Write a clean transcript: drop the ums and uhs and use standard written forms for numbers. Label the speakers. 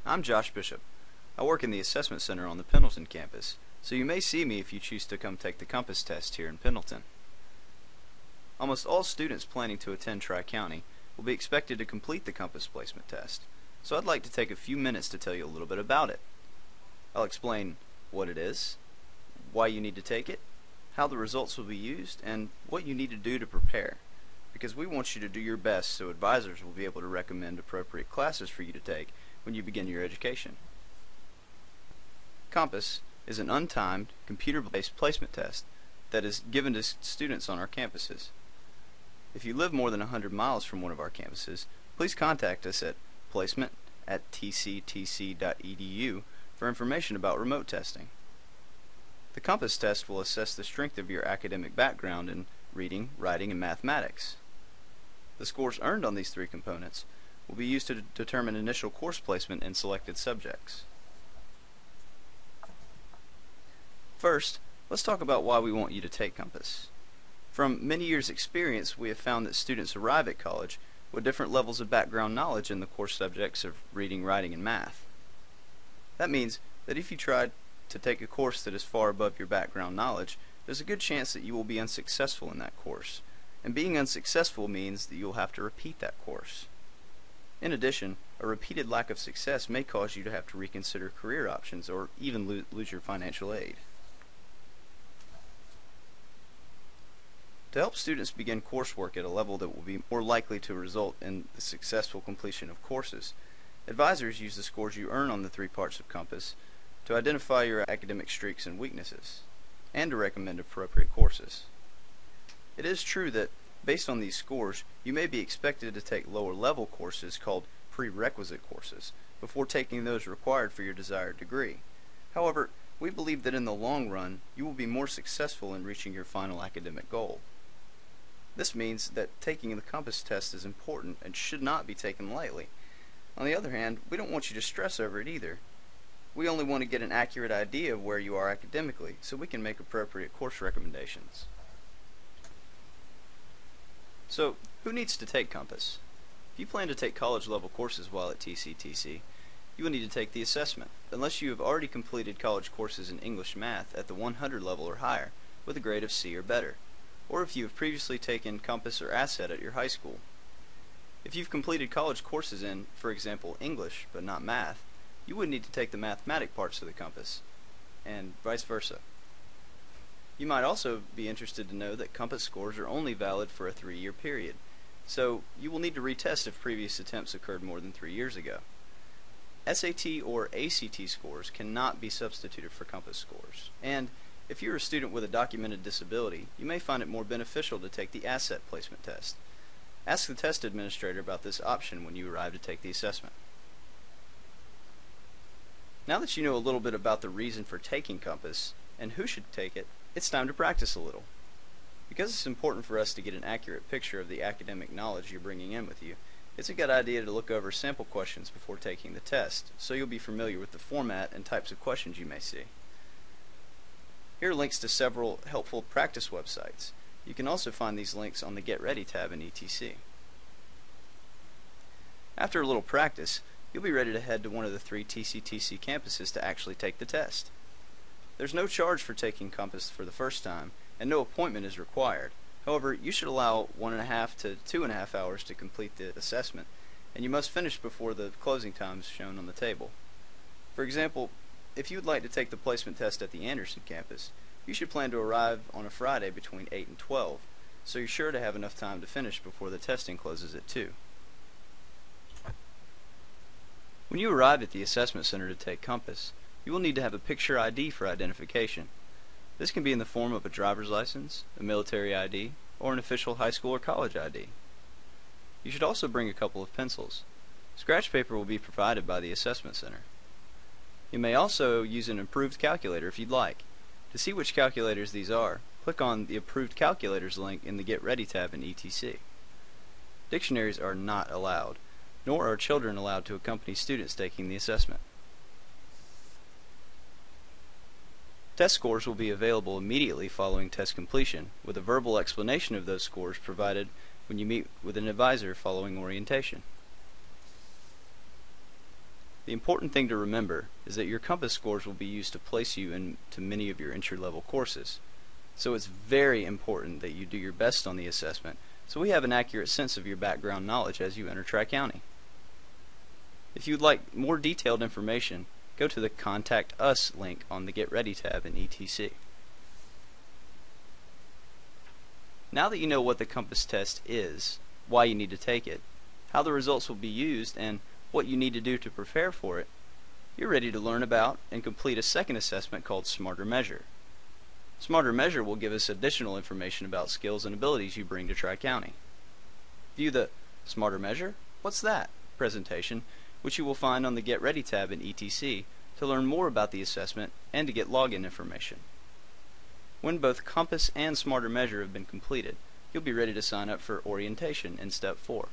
Speaker 1: I'm Josh Bishop. I work in the Assessment Center on the Pendleton campus, so you may see me if you choose to come take the Compass test here in Pendleton. Almost all students planning to attend Tri-County will be expected to complete the Compass placement test, so I'd like to take a few minutes to tell you a little bit about it. I'll explain what it is, why you need to take it, how the results will be used, and what you need to do to prepare, because we want you to do your best so advisors will be able to recommend appropriate classes for you to take when you begin your education. Compass is an untimed, computer-based placement test that is given to students on our campuses. If you live more than 100 miles from one of our campuses, please contact us at placement@tctc.edu for information about remote testing. The Compass test will assess the strength of your academic background in reading, writing, and mathematics. The scores earned on these three components will be used to determine initial course placement in selected subjects. First, let's talk about why we want you to take Compass. From many years' experience, we have found that students arrive at college with different levels of background knowledge in the core subjects of reading, writing, and math. That means that if you try to take a course that is far above your background knowledge, there's a good chance that you will be unsuccessful in that course. And being unsuccessful means that you will have to repeat that course. In addition, a repeated lack of success may cause you to have to reconsider career options or even lose your financial aid. To help students begin coursework at a level that will be more likely to result in the successful completion of courses, advisors use the scores you earn on the three parts of Compass to identify your academic streaks and weaknesses, and to recommend appropriate courses. It is true that, based on these scores, you may be expected to take lower level courses called prerequisite courses before taking those required for your desired degree. However, we believe that in the long run, you will be more successful in reaching your final academic goal. This means that taking the Compass test is important and should not be taken lightly. On the other hand, we don't want you to stress over it either. We only want to get an accurate idea of where you are academically so we can make appropriate course recommendations. So, who needs to take Compass? If you plan to take college level courses while at TCTC, you will need to take the assessment, unless you have already completed college courses in English Math at the 100 level or higher with a grade of C or better, or if you have previously taken Compass or Asset at your high school. If you've completed college courses in, for example, English but not Math, you would need to take the mathematic parts of the Compass, and vice versa. You might also be interested to know that Compass scores are only valid for a 3-year period, so you will need to retest if previous attempts occurred more than 3 years ago. SAT or ACT scores cannot be substituted for Compass scores, and if you're a student with a documented disability, you may find it more beneficial to take the Asset placement test. Ask the test administrator about this option when you arrive to take the assessment. Now that you know a little bit about the reason for taking Compass and who should take it, it's time to practice a little. Because it's important for us to get an accurate picture of the academic knowledge you're bringing in with you, it's a good idea to look over sample questions before taking the test, so you'll be familiar with the format and types of questions you may see. Here are links to several helpful practice websites. You can also find these links on the Get Ready tab in ETC. After a little practice, you'll be ready to head to one of the 3 TCTC campuses to actually take the test. There's no charge for taking Compass for the first time, and no appointment is required. However, you should allow 1.5 to 2.5 hours to complete the assessment, and you must finish before the closing times shown on the table. For example, if you would like to take the placement test at the Anderson campus, you should plan to arrive on a Friday between 8 and 12, so you're sure to have enough time to finish before the testing closes at 2. When you arrive at the assessment center to take Compass, you will need to have a picture ID for identification. This can be in the form of a driver's license, a military ID, or an official high school or college ID. You should also bring a couple of pencils. Scratch paper will be provided by the assessment center. You may also use an approved calculator if you'd like. To see which calculators these are, click on the Approved Calculators link in the Get Ready tab in ETC. Dictionaries are not allowed, nor are children allowed to accompany students taking the assessment. Test scores will be available immediately following test completion, with a verbal explanation of those scores provided when you meet with an advisor following orientation. The important thing to remember is that your Compass scores will be used to place you into many of your entry-level courses. So it's very important that you do your best on the assessment so we have an accurate sense of your background knowledge as you enter Tri-County. If you'd like more detailed information, go to the Contact Us link on the Get Ready tab in ETC. Now that you know what the Compass test is, why you need to take it, how the results will be used, and what you need to do to prepare for it, you're ready to learn about and complete a second assessment called Smarter Measure. Smarter Measure will give us additional information about skills and abilities you bring to Tri-County. View the Smarter Measure? What's that? Presentation, which you will find on the Get Ready tab in ETC to learn more about the assessment and to get login information. When both Compass and Smarter Measure have been completed, you'll be ready to sign up for orientation in Step 4.